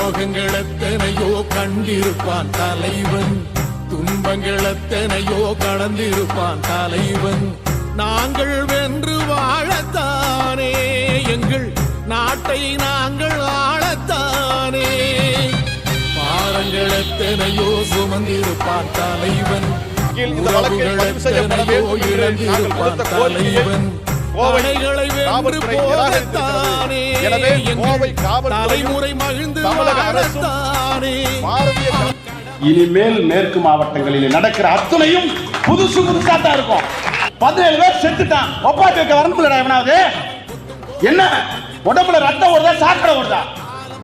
துரோகங்கள் எத்தனையோ கண்டிருப்பான் தலைவன், துன்பங்கள் எத்தனையோ கடந்திருப்பான் தலைவன். நாங்கள் வென்று வாழத்தானே, எங்கள் நாட்டை நாங்கள் ஆளத்தானே. பாரங்கள் எத்தனையோ சுமந்திருப்பான் தலைவன், உறவுகள் எத்தனையோ இழந்திருப்பான் தலைவன். படைகளை வென்று போகத்தானே, தலைமுறை மகிழ்ந்து வாழத்தானே. இனிமேல் மேற்கு மாவட்டங்களில் நடக்கிற அத்துணையும் புதுசு புதுசா தான் இருக்கும். 17 பேர் செத்துட்டான், ஒப்பாத்தி வைக்க வரணும்ல எவனாவது? என்ன உடம்புல ரத்தம் வருதா சாக்கடை வருதா?